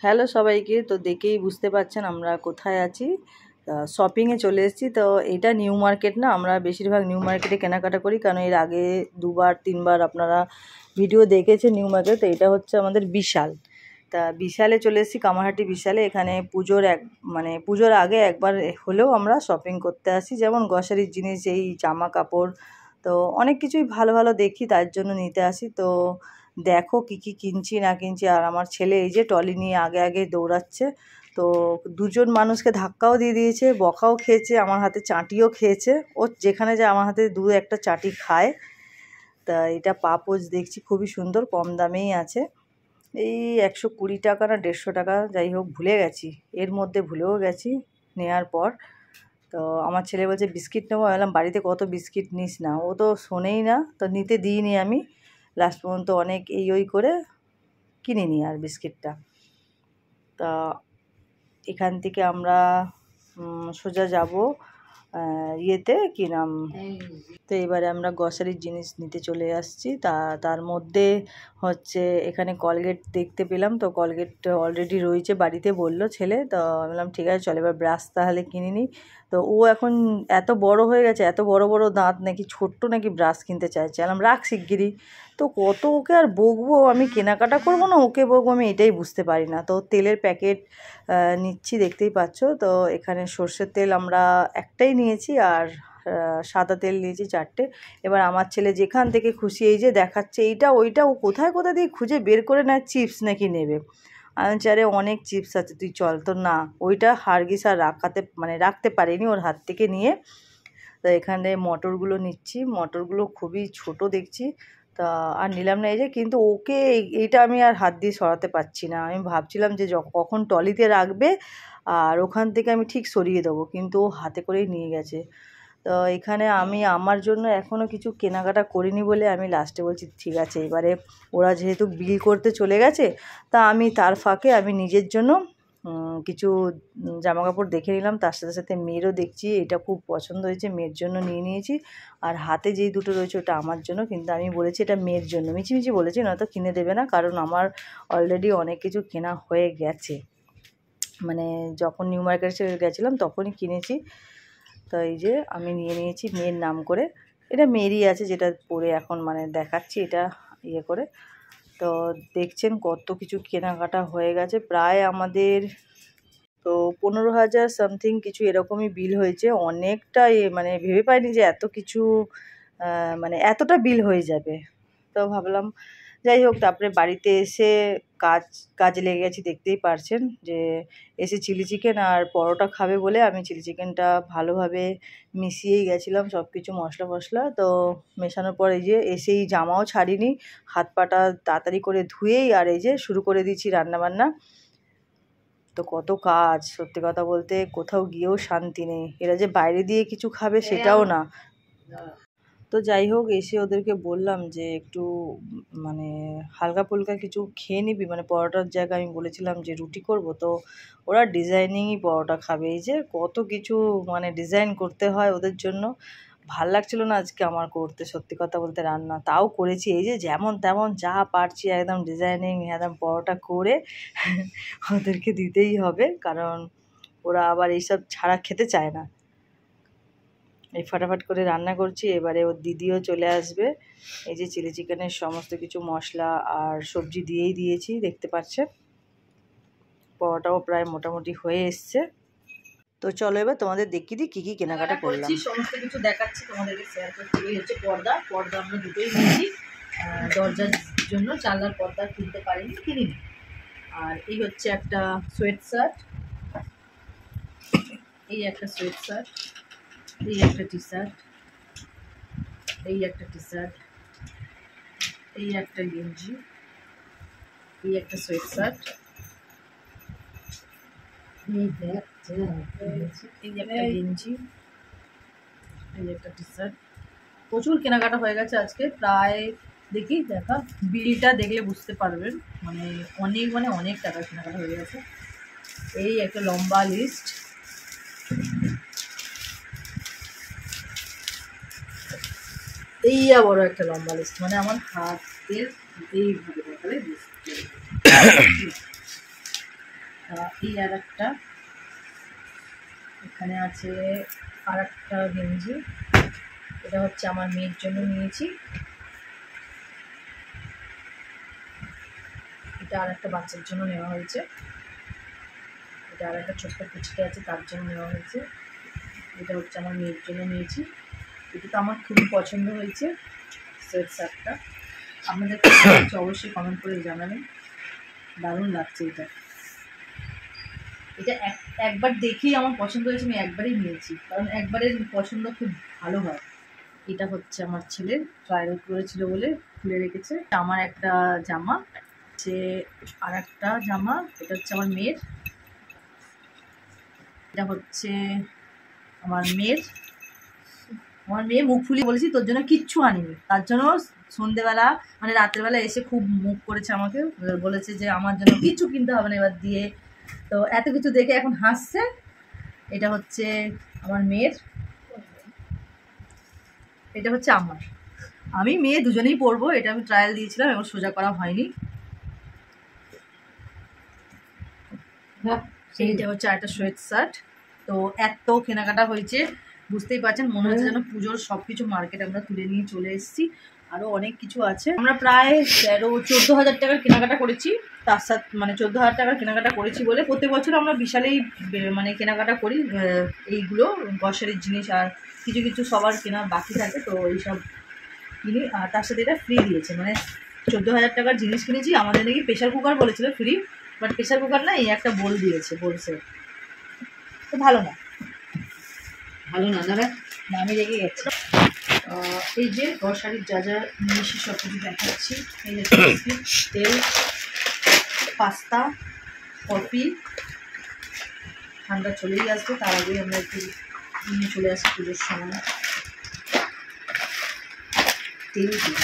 Hello সবাইকে। তো দেখেই বুঝতে পারছেন আমরা কোথায় আছি। শপিংয়ে চলে এসেছি। তো এটা নিউ মার্কেট না, আমরা বেশিরভাগ নিউ মার্কেটে কেনাকাটা করি, কারণ এর আগে 2-3বার আপনারা ভিডিও দেখেছেন নিউ মার্কেট। তো এটা হচ্ছে আমাদের বিশাল। তা বিশালে চলে এসেছি, কামারহাটি বিশালে। এখানে পুজোর আগে একবার হলেও আমরা শপিং করতে আসি, যেমন গ্রসারির জিনিস, এই জামা কাপড়, তো অনেক কিছুই ভালো ভালো দেখি, তার জন্য নিতে আসি। তো দেখো কি কি কিনছি না কিনছি। আর আমার ছেলে এই যে ট্রলি নিয়ে আগে আগে দৌড়াচ্ছে। তো দুজন মানুষকে ধাক্কাও দিয়ে দিয়েছে, বকাও খেয়েছে, আমার হাতে চাটিও খেয়েছে। ও যেখানে যায় আমার হাতে একটা চাটি খায়। তা এটা পাপোজ দেখছি, খুবই সুন্দর, কম দামেই আছে। এই 120 টাকা না 150 টাকা, যাই হোক ভুলে গেছি, এর মধ্যে ভুলেও গেছি নেওয়ার পর। তো আমার ছেলে বলছে বিস্কিট নেবো। বললাম বাড়িতে কত বিস্কিট নিস না, ও তো শোনেই না। তো নিতে দিইনি আমি, লাস্ট পর্যন্ত অনেক ওই করে কিনিনি আর বিস্কিটটা। তা এখান থেকে আমরা সোজা যাব ইয়েতে, কী নাম, তো এবারে আমরা গ্রসারির জিনিস নিতে চলে আসছি। তার মধ্যে হচ্ছে এখানে কলগেট দেখতে পেলাম। তো কলগেট অলরেডি রয়েছে বাড়িতে, বললো ছেলে। তো আমি বললাম ঠিক আছে চল, এবার ব্রাশ তাহলে কিনে নিই। তো ও এখন এত বড় হয়ে গেছে, এত বড় বড় দাঁত নাকি, ছোট্ট নাকি ব্রাশ কিনতে চাইছে। আমি রাখ শিগগিরই। তো কত ওকে আর বকবো, আমি কেনাকাটা করবো না ওকে বকবো, আমি এটাই বুঝতে পারি না। তো তেলের প্যাকেট নিচ্ছি, দেখতেই পাচ্ছ। তো এখানে সর্ষের তেল আমরা একটাই নিয়েছি, আর সাদা তেল নিয়েছি 4টে। এবার আমার ছেলে যেখান থেকে খুশি এই যে দেখাচ্ছে এইটা ওইটা, ও কোথায় কোথায় দিয়ে খুঁজে বের করে নেয় চিপস নাকি নেবে। আমি চারে অনেক চিপস আছে, তুই চল। তো না, ওইটা হারগিস আর রাখতে পারিনি, ওর হাত থেকে নিয়ে। তো এখানে মটরগুলো নিচ্ছি, মটরগুলো খুবই ছোট দেখছি। তা আর নিলাম না এই যে, কিন্তু ওকে এইটা আমি আর হাত দিয়ে সরাতে পারছি না। আমি ভাবছিলাম যে কখন ট্রলিতে রাখবে আর ওখান থেকে আমি ঠিক সরিয়ে দেবো, কিন্তু ও হাতে করেই নিয়ে গেছে। তো এখানে আমি আমার জন্য এখনও কিছু কেনাকাটা করিনি বলে আমি লাস্টে বলছি ঠিক আছে, এবারে ওরা যেহেতু বিল করতে চলে গেছে, তা আমি তার ফাঁকে আমি নিজের জন্য কিছু জামাকাপড় দেখে নিলাম। তার সাথে সাথে মেয়েরও দেখছি, এটা খুব পছন্দ হয়েছে, মেয়ের জন্য নিয়ে নিয়েছি। আর হাতে যেই দুটো রয়েছে ওটা আমার জন্য, কিন্তু আমি বলেছি এটা মেয়ের জন্য, মিছিমিছি বলেছি, নয়তো কিনে দেবে না, কারণ আমার অলরেডি অনেক কিছু কেনা হয়ে গেছে। মানে যখন নিউ মার্কেটে গেছিলাম তখনই কিনেছি। তো এই যে আমি নিয়ে নিয়েছি মেয়ের নাম করে। এটা মেয়েরই আছে, যেটা পরে এখন দেখাচ্ছি এটা ইয়ে করে। তো দেখছেন কত কিছু কেনাকাটা হয়ে গেছে, প্রায় আমাদের তো 15,000 সামথিং কিছু এরকমই বিল হয়েছে। অনেকটা ভেবে পাইনি যে এত কিছু এতটা বিল হয়ে যাবে। তো ভাবলাম যাই হোক, তারপরে বাড়িতে এসে কাজে লেগে গেছি, দেখতেই পারছেন যে এসে চিলি চিকেন আর পরোটা খাবে বলে আমি চিলি চিকেনটা ভালোভাবে মিশিয়েই গেছিলাম সব কিছু মশলা। তো মেশানোর পর এই যে এসেই জামাও ছাড়িনি, হাত পাটা তাড়াতাড়ি করে ধুয়েই আর এই যে শুরু করে দিয়েছি রান্নাবান্না। তো কত কাজ, সত্যি কথা বলতে কোথাও গিয়েও শান্তি নেই। এরা যে বাইরে দিয়ে কিছু খাবে সেটাও না। তো যাই হোক, এসে ওদেরকে বললাম যে একটু হালকা ফুলকা কিছু খেয়ে নিবি, পরোটার জায়গায় আমি বলেছিলাম যে রুটি করব। তো ওরা ডিজাইনিংই পরোটা খাবে। এই যে কত কিছু ডিজাইন করতে হয় ওদের জন্য। ভাল লাগছিল না আজকে আমার করতে, সত্যি কথা বলতে, রান্না। তাও করেছি, এই যে যেমন তেমন যা পারছি একদম ডিজাইনিং একদম পরোটা করে ওদেরকে দিতেই হবে, কারণ ওরা আবার এইসব ছাড়া খেতে চায় না। এই ফাটাফাট করে রান্না করছি, এবারে ওর দিদিও চলে আসবে। এই যে চিলি চিকেনের সমস্ত কিছু মশলা আর সবজি দিয়েই দিয়েছি, দেখতে পাচ্ছেন। পরোটাও প্রায় মোটামুটি হয়ে এসছে। তো চলো এবার তোমাদের দেখিয়ে দিই কী কী কেনাকাটা করলাম। সমস্ত কিছু দেখাচ্ছি তোমাদেরকে, শেয়ার করছি। এই হচ্ছে পর্দা আমরা দুটোই নিয়েছি। দরজার জন্য জানলার পর্দা কিনতে পারিনি, কিনিনি। আর এই হচ্ছে একটা সোয়েট শার্ট, এই একটা সোয়েট শার্ট, এই একটা টি শার্ট, এই একটা টি শার্ট, এই একটা গেঞ্জি, এই একটা সোয়েট শার্ট, এই একটা গেঞ্জি, এই একটা টি শার্ট। প্রচুর কেনাকাটা হয়ে গেছে আজকে, প্রায় দেখা বিলটা দেখলে বুঝতে পারবেন, অনেক টাকা কেনাকাটা হয়ে গেছে। এই একটা লম্বা লিস্ট, বড় একটা লম্বা লিস্ট, আমার হাতের এইভাবে দেখালে এই আর একটা, এখানে আছে আর একটা গেঞ্জি, এটা হচ্ছে আমার মেয়ের জন্য নিয়েছি। এটা আর একটা বাচ্চার জন্য নেওয়া হয়েছে, এটা আর একটা ছোট্ট কুচকে আছে তার জন্য নেওয়া হয়েছে। এটা হচ্ছে আমার মেয়ের জন্য নিয়েছি। এটা তো আমার খুবই পছন্দ হয়েছে সেট শার্টটা। আপনাদের অবশ্যই কমেন্ট করে জানাবেন, দারুণ লাগছে এটা। এটা একবার দেখেই আমার পছন্দ হয়েছে, আমি একবারই নিয়েছি, কারণ একবারের পছন্দ খুব ভালো হয়। এটা হচ্ছে আমার ছেলের, ট্রায়াল করেছিল বলে খুলে রেখেছে। আমার একটা জামা, যে আর একটা জামা, এটা হচ্ছে আমার মেয়ের। এটা হচ্ছে আমার মেয়ে মুখ ফুলিয়ে বলেছি তোর জন্য কিচ্ছু আনিনি, তার জন্য সন্ধেবেলা মানে রাতের বেলা এসে খুব মুখ করেছে আমাকে, বলেছে যে আমার জন্য কিচ্ছু কিনতে হবে না এবার দিয়ে। তো এত কিছু দেখে এখন হাসছে। এটা হচ্ছে আমার মেয়ের, এটা হচ্ছে আমার, আমি মেয়ে দুজনেই পরবো। এটা আমি ট্রায়াল দিয়েছিলাম, এবং সোজা করা হয়নি। এইটা হচ্ছে একটা সোয়েট শার্ট। তো এত কেনাকাটা হয়েছে, বুঝতেই পারছেন, মনে হচ্ছে যেন পুজোর সব কিছু মার্কেট আমরা তুলে নিয়ে চলে এসেছি। আরও অনেক কিছু আছে। আমরা প্রায় 14,000 টাকার কেনাকাটা করেছি। তার সাথে মানে 14,000 টাকার কেনাকাটা করেছি বলে প্রত্যেক বছর আমরা বিশালেই মানে কেনাকাটা করি এইগুলো গ্রসারির জিনিস, আর কিছু কিছু সবার কেনা বাকি থাকে, তো এইসব কিনি। আর তার সাথে এটা ফ্রি দিয়েছে, মানে 14,000 টাকার জিনিস কিনেছি। আমাদের নাকি প্রেশার কুকার বলেছিল ফ্রি, বাট প্রেশার কুকার না, এই একটা বোল দিয়েছে, বলছে তো ভালো না দাদা, না আমি রেগে গেছি। এই যে গ্রসারির যা যা নিয়েছি সব কিছু দেখাচ্ছি। এই যে তেল, পাস্তা, কফি, ঠান্ডা চলেই আসবে, তার আগে আমরা একটু নিয়ে চলে আসি পুজোর সময়। তেল দিই,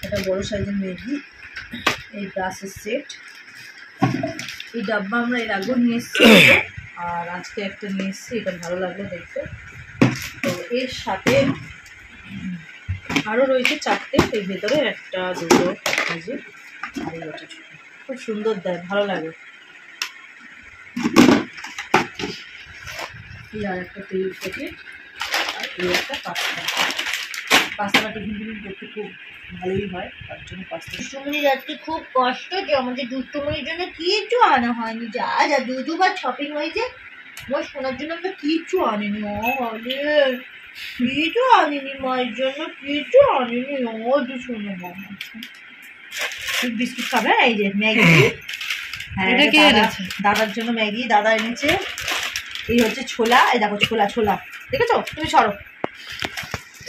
একটা বড় সাইজের ম্যাগি, এই গ্লাসের সেট, এই ডাব্বা আমরা এর আগেও নিয়ে এসেছি, আর আজকে একটা নিয়ে এসেছি, এটা ভালো লাগলো দেখতে। তো এর সাথে আরও রয়েছে 4টে, এর ভেতরে একটা দুটো আছে, আর এই একটা ছোটো, খুব সুন্দর দেয়, ভালো লাগে। এই আর একটা তেল প্যাকেট, আর এই একটা পাস্তাটা টিফিন করতে খুব ভালোই হয়, তার জন্য পাস্তা। দুষ্টুমনির আজকে খুব কষ্ট যে আমাদের দুষ্টুমনির জন্য কিচ্ছু আনা হয়নি, যা যা দুবার শপিং হয়েছে, আমার শোনার জন্য আমরা কিচ্ছু আনিনি। কিচ্ছু আনিনি মায়ের জন্য, কিচ্ছু আনিনি। শোনো মামা, বিস্কুট খাবে, এই যে ম্যাগি, হ্যাঁ দাদার জন্য ম্যাগি দাদা এনেছে। এই হচ্ছে ছোলা, এই দেখো ছোলা দেখেছো তুমি, সরো।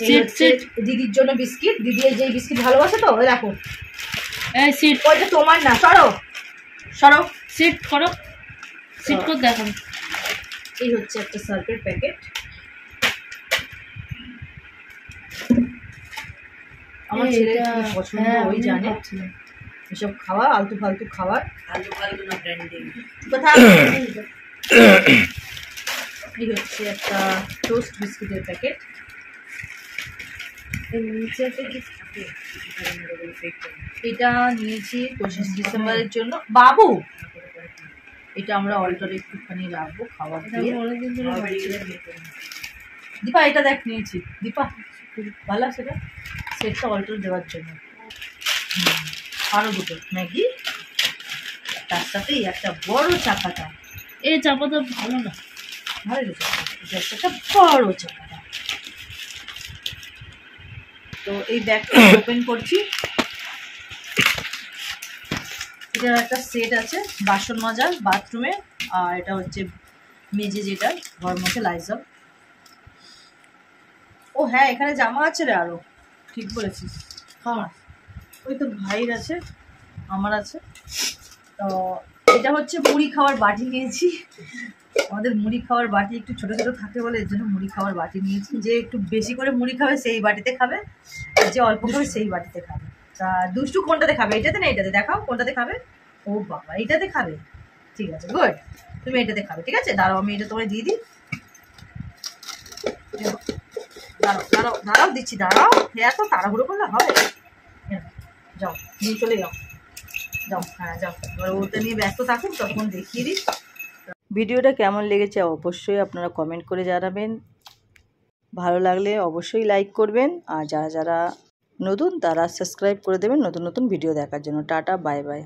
এই হচ্ছে দিদির জন্য বিস্কিট, দিদি এই যে বিস্কিট ভালোবাসে, তো ওই দেখো ওইটা তোমার না, সরো সিট করো, সিট করে দেখো। এই হচ্ছে একটা সার্ফের প্যাকেট, আমার ছেলের কি পছন্দ ওই জানে, এসব খাওয়া আলতু ফালতু খাবার, আলতু ফালতু না ব্র্যান্ডিং কোথায়। এই হচ্ছে একটা টোস্ট বিস্কিটের প্যাকেট, এটা নিয়েছি 25 ডিসেম্বরের জন্য বাবু। এটা আমরা অল্টারে একটুখানি রাখবো খাবার দিয়ে। দীপা এটা দেখ নিয়েছি, দীপা ভালো সেটা, সেটটা অল্টার দেওয়ার জন্য। আরও দুটো ম্যাগি, তার সাথেই একটা বড় চাপাটা। এই চাপাটা ভালো না, ভালো লেগেছে, একটা বড় চাপাটা। তো এই ব্যাগটা ওপেন করছি। এটা একটা সেট আছে বাসন মাজার বাথরুমে, আর এটা হচ্ছে মেজে, যেটা ঘর মধ্যে লাইজল। ও হ্যাঁ, এখানে জামা আছে রে, আরো ঠিক বলেছিস। হ্যাঁ ওই তো ভাইয়ের আছে, আমার আছে। তো এটা হচ্ছে মুড়ি খাওয়ার বাটি নিয়েছি, আমাদের মুড়ি খাওয়ার বাটি একটু ছোট ছোট থাকে বলে এর জন্য মুড়ি খাওয়ার বাটি নিয়েছি। যে একটু বেশি করে মুড়ি খাবে সেই বাটিতে খাবে, আর যে অল্প খাবে সেই বাটিতে খাবে। তা দুষ্টু কোনটাতে খাবে, এটাতে না এটাতে, দেখাও কোনটাতে খাবে। ও বাবা, এটাতে খাবে, ঠিক আছে গুড, তুমি এটাতে খাবে, ঠিক আছে। দাঁড়াও আমি এটা তোমায় দিয়ে দিই, দাঁড়াও দিচ্ছি, দাঁড়াও, এত তাড়াহুড়ো করলে হবে। যাও নিয়ে চলে যাও, যাও, হ্যাঁ যাও, এবার ওটা নিয়ে ব্যস্ত থাকুক, তখন দেখিয়ে দিই। ভিডিওটা কেমন লেগেছে অবশ্যই আপনারা কমেন্ট করে জানাবেন, ভালো লাগলে অবশ্যই লাইক করবেন, আর যারা যারা নতুন তারা সাবস্ক্রাইব করে দেবেন নতুন নতুন ভিডিও দেখার জন্য। Tata, bye bye.